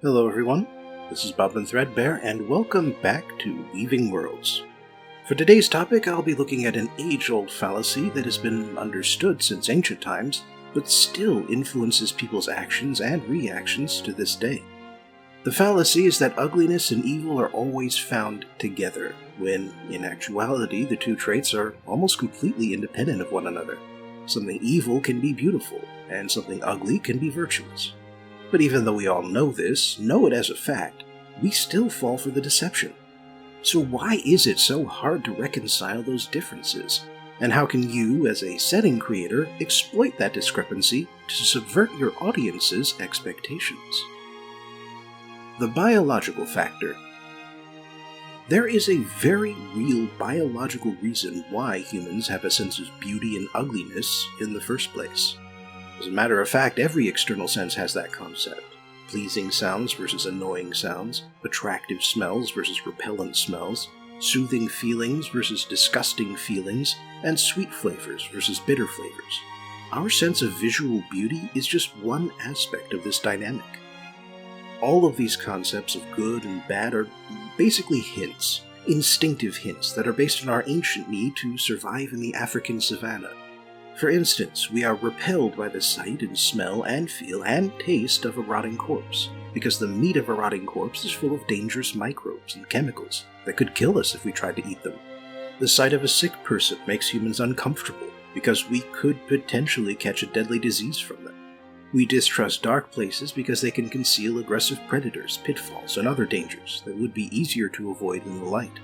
Hello everyone, this is Bob and Threadbare, and welcome back to Weaving Worlds. For today's topic, I'll be looking at an age-old fallacy that has been understood since ancient times, but still influences people's actions and reactions to this day. The fallacy is that ugliness and evil are always found together, when, in actuality, the two traits are almost completely independent of one another. Something evil can be beautiful, and something ugly can be virtuous. But even though we all know this, know it as a fact, we still fall for the deception. So why is it so hard to reconcile those differences? And how can you, as a setting creator, exploit that discrepancy to subvert your audience's expectations? The biological factor. There is a very real biological reason why humans have a sense of beauty and ugliness in the first place. As a matter of fact, every external sense has that concept. Pleasing sounds versus annoying sounds, attractive smells versus repellent smells, soothing feelings versus disgusting feelings, and sweet flavors versus bitter flavors. Our sense of visual beauty is just one aspect of this dynamic. All of these concepts of good and bad are basically hints, instinctive hints that are based on our ancient need to survive in the African savanna. For instance, we are repelled by the sight and smell and feel and taste of a rotting corpse, because the meat of a rotting corpse is full of dangerous microbes and chemicals that could kill us if we tried to eat them. The sight of a sick person makes humans uncomfortable, because we could potentially catch a deadly disease from them. We distrust dark places because they can conceal aggressive predators, pitfalls, and other dangers that would be easier to avoid in the light.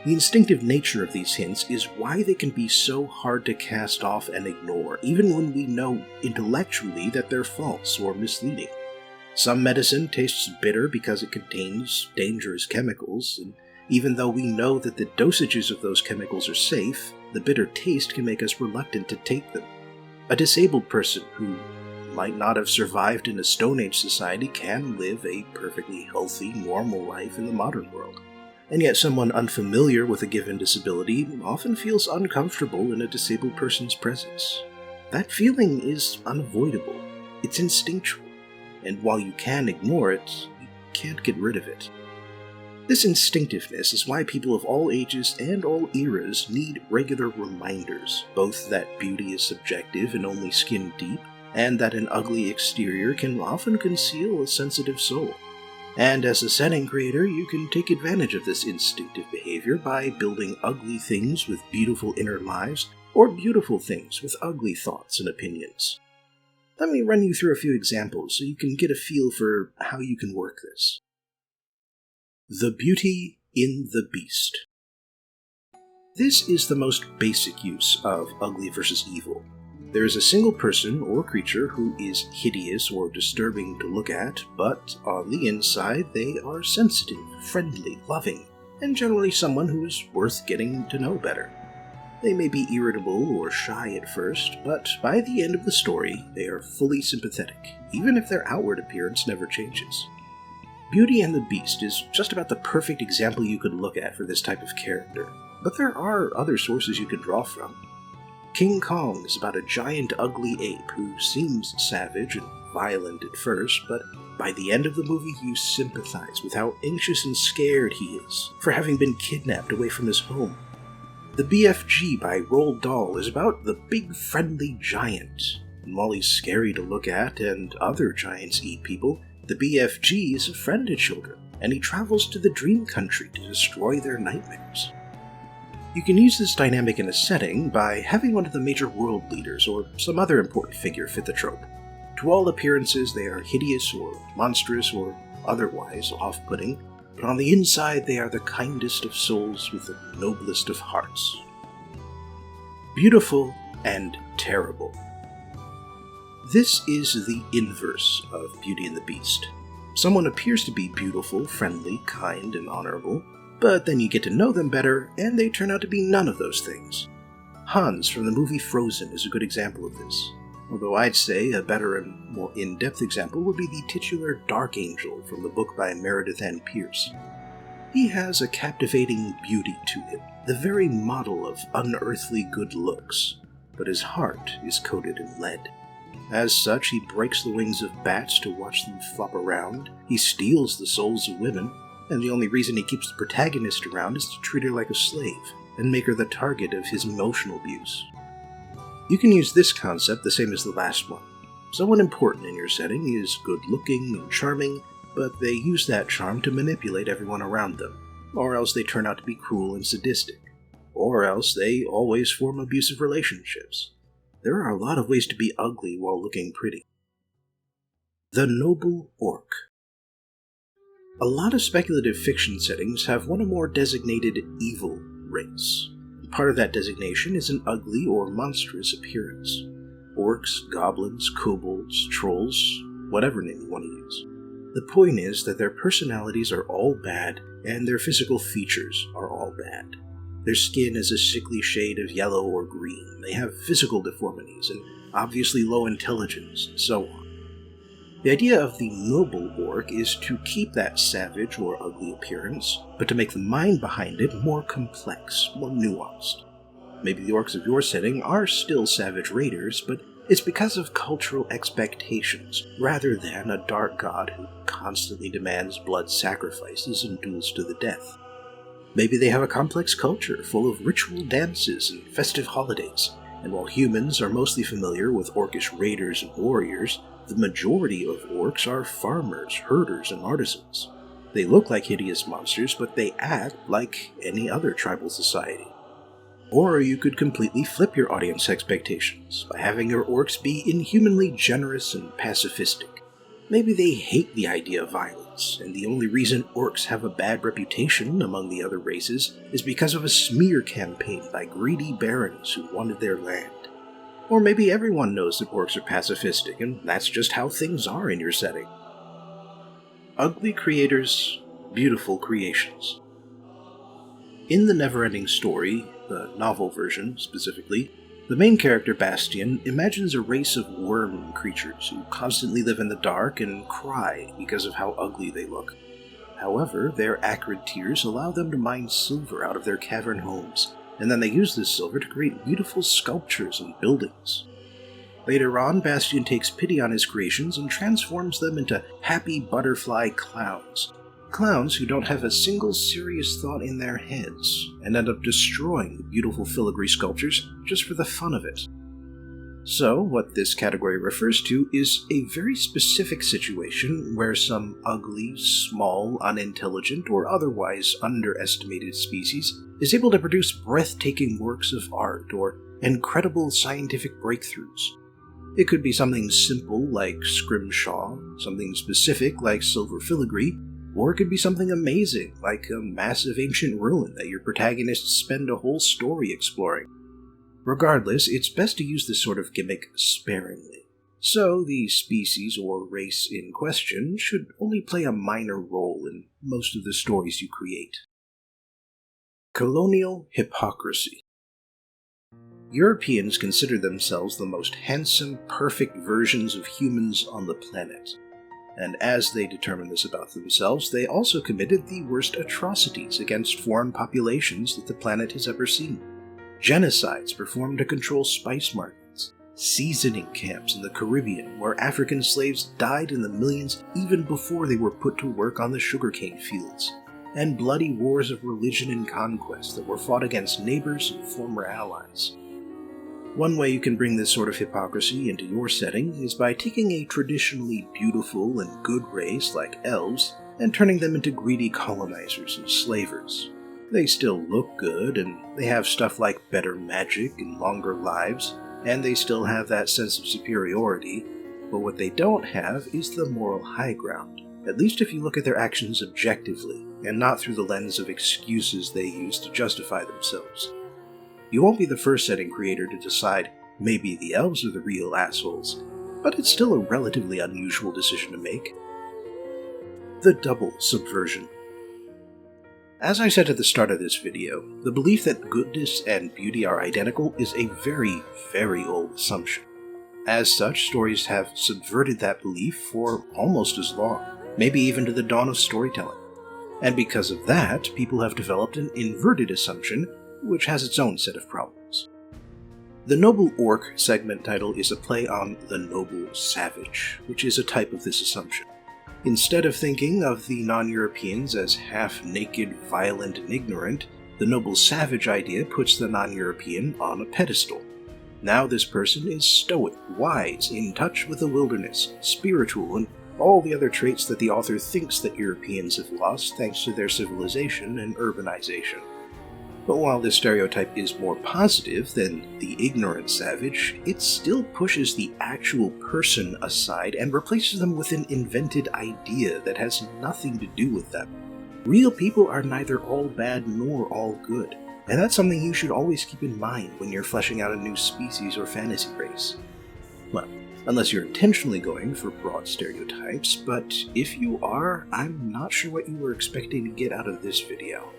The instinctive nature of these hints is why they can be so hard to cast off and ignore, even when we know intellectually that they're false or misleading. Some medicine tastes bitter because it contains dangerous chemicals, and even though we know that the dosages of those chemicals are safe, the bitter taste can make us reluctant to take them. A disabled person who might not have survived in a Stone Age society can live a perfectly healthy, normal life in the modern world. And yet someone unfamiliar with a given disability often feels uncomfortable in a disabled person's presence. That feeling is unavoidable. It's instinctual. And while you can ignore it, you can't get rid of it. This instinctiveness is why people of all ages and all eras need regular reminders, both that beauty is subjective and only skin deep, and that an ugly exterior can often conceal a sensitive soul. And as a setting creator, you can take advantage of this instinctive behavior by building ugly things with beautiful inner lives, or beautiful things with ugly thoughts and opinions. Let me run you through a few examples so you can get a feel for how you can work this. The beauty in the beast. This is the most basic use of ugly versus evil. There is a single person or creature who is hideous or disturbing to look at, but on the inside they are sensitive, friendly, loving, and generally someone who is worth getting to know better. They may be irritable or shy at first, but by the end of the story they are fully sympathetic, even if their outward appearance never changes. Beauty and the Beast is just about the perfect example you could look at for this type of character, but there are other sources you can draw from. King Kong is about a giant ugly ape who seems savage and violent at first, but by the end of the movie you sympathize with how anxious and scared he is for having been kidnapped away from his home. The BFG by Roald Dahl is about the big friendly giant, and while he's scary to look at and other giants eat people, the BFG is a friend to children, and he travels to the dream country to destroy their nightmares. You can use this dynamic in a setting by having one of the major world leaders or some other important figure fit the trope. To all appearances, they are hideous or monstrous or otherwise off-putting, but on the inside they are the kindest of souls with the noblest of hearts. Beautiful and terrible. This is the inverse of Beauty and the Beast. Someone appears to be beautiful, friendly, kind, and honorable, but then you get to know them better, and they turn out to be none of those things. Hans from the movie Frozen is a good example of this, although I'd say a better and more in-depth example would be the titular Dark Angel from the book by Meredith Ann Pierce. He has a captivating beauty to him, the very model of unearthly good looks, but his heart is coated in lead. As such, he breaks the wings of bats to watch them flop around, he steals the souls of women, and the only reason he keeps the protagonist around is to treat her like a slave, and make her the target of his emotional abuse. You can use this concept the same as the last one. Someone important in your setting is good-looking and charming, but they use that charm to manipulate everyone around them, or else they turn out to be cruel and sadistic, or else they always form abusive relationships. There are a lot of ways to be ugly while looking pretty. The Noble Orc. A lot of speculative fiction settings have one or more designated evil race. Part of that designation is an ugly or monstrous appearance. Orcs, goblins, kobolds, trolls, whatever name you want to use. The point is that their personalities are all bad, and their physical features are all bad. Their skin is a sickly shade of yellow or green, they have physical deformities, and obviously low intelligence, and so on. The idea of the Noble Orc is to keep that savage or ugly appearance, but to make the mind behind it more complex, more nuanced. Maybe the orcs of your setting are still savage raiders, but it's because of cultural expectations, rather than a dark god who constantly demands blood sacrifices and duels to the death. Maybe they have a complex culture full of ritual dances and festive holidays, and while humans are mostly familiar with orcish raiders and warriors, the majority of orcs are farmers, herders, and artisans. They look like hideous monsters, but they act like any other tribal society. Or you could completely flip your audience expectations by having your orcs be inhumanly generous and pacifistic. Maybe they hate the idea of violence, and the only reason orcs have a bad reputation among the other races is because of a smear campaign by greedy barons who wanted their land. Or maybe everyone knows that orcs are pacifistic, and that's just how things are in your setting. Ugly creators, beautiful creations. In the Neverending Story, the novel version specifically, the main character, Bastian, imagines a race of worm creatures who constantly live in the dark and cry because of how ugly they look. However, their acrid tears allow them to mine silver out of their cavern homes, and then they use this silver to create beautiful sculptures and buildings. Later on, Bastian takes pity on his creations and transforms them into happy butterfly clowns. Clowns who don't have a single serious thought in their heads, and end up destroying the beautiful filigree sculptures just for the fun of it. So, what this category refers to is a very specific situation where some ugly, small, unintelligent, or otherwise underestimated species is able to produce breathtaking works of art or incredible scientific breakthroughs. It could be something simple like scrimshaw, something specific like silver filigree, or it could be something amazing like a massive ancient ruin that your protagonists spend a whole story exploring. Regardless, it's best to use this sort of gimmick sparingly. So, the species or race in question should only play a minor role in most of the stories you create. Colonial Hypocrisy. Europeans consider themselves the most handsome, perfect versions of humans on the planet. And as they determined this about themselves, they also committed the worst atrocities against foreign populations that the planet has ever seen. Genocides performed to control spice markets, seasoning camps in the Caribbean where African slaves died in the millions even before they were put to work on the sugarcane fields, and bloody wars of religion and conquest that were fought against neighbors and former allies. One way you can bring this sort of hypocrisy into your setting is by taking a traditionally beautiful and good race like elves and turning them into greedy colonizers and slavers. They still look good, and they have stuff like better magic and longer lives, and they still have that sense of superiority, but what they don't have is the moral high ground, at least if you look at their actions objectively, and not through the lens of excuses they use to justify themselves. You won't be the first setting creator to decide maybe the elves are the real assholes, but it's still a relatively unusual decision to make. The Double Subversion. As I said at the start of this video, the belief that goodness and beauty are identical is a very, very old assumption. As such, stories have subverted that belief for almost as long, maybe even to the dawn of storytelling. And because of that, people have developed an inverted assumption, which has its own set of problems. The Noble Orc segment title is a play on the Noble Savage, which is a type of this assumption. Instead of thinking of the non-Europeans as half-naked, violent, and ignorant, the Noble Savage idea puts the non-European on a pedestal. Now this person is stoic, wise, in touch with the wilderness, spiritual, and all the other traits that the author thinks that Europeans have lost thanks to their civilization and urbanization. But while this stereotype is more positive than the ignorant savage, it still pushes the actual person aside and replaces them with an invented idea that has nothing to do with them. Real people are neither all bad nor all good, and that's something you should always keep in mind when you're fleshing out a new species or fantasy race. Well, unless you're intentionally going for broad stereotypes, but if you are, I'm not sure what you were expecting to get out of this video.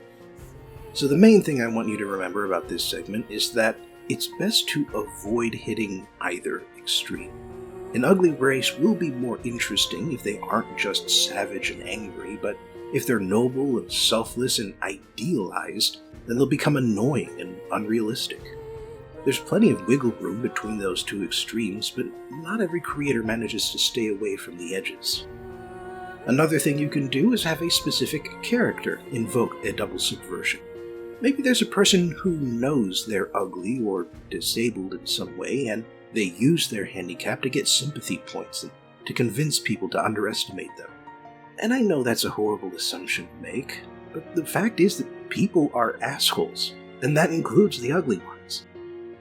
So the main thing I want you to remember about this segment is that it's best to avoid hitting either extreme. An ugly race will be more interesting if they aren't just savage and angry, but if they're noble and selfless and idealized, then they'll become annoying and unrealistic. There's plenty of wiggle room between those two extremes, but not every creator manages to stay away from the edges. Another thing you can do is have a specific character invoke a double subversion. Maybe there's a person who knows they're ugly or disabled in some way, and they use their handicap to get sympathy points and to convince people to underestimate them. And I know that's a horrible assumption to make, but the fact is that people are assholes, and that includes the ugly ones.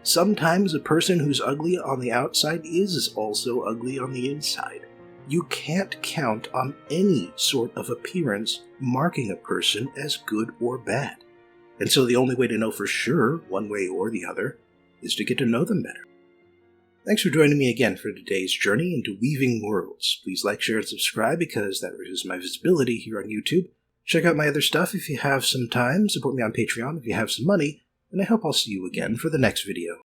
Sometimes a person who's ugly on the outside is also ugly on the inside. You can't count on any sort of appearance marking a person as good or bad. And so the only way to know for sure, one way or the other, is to get to know them better. Thanks for joining me again for today's journey into Weaving Worlds. Please like, share, and subscribe because that raises my visibility here on YouTube. Check out my other stuff if you have some time, support me on Patreon if you have some money, and I hope I'll see you again for the next video.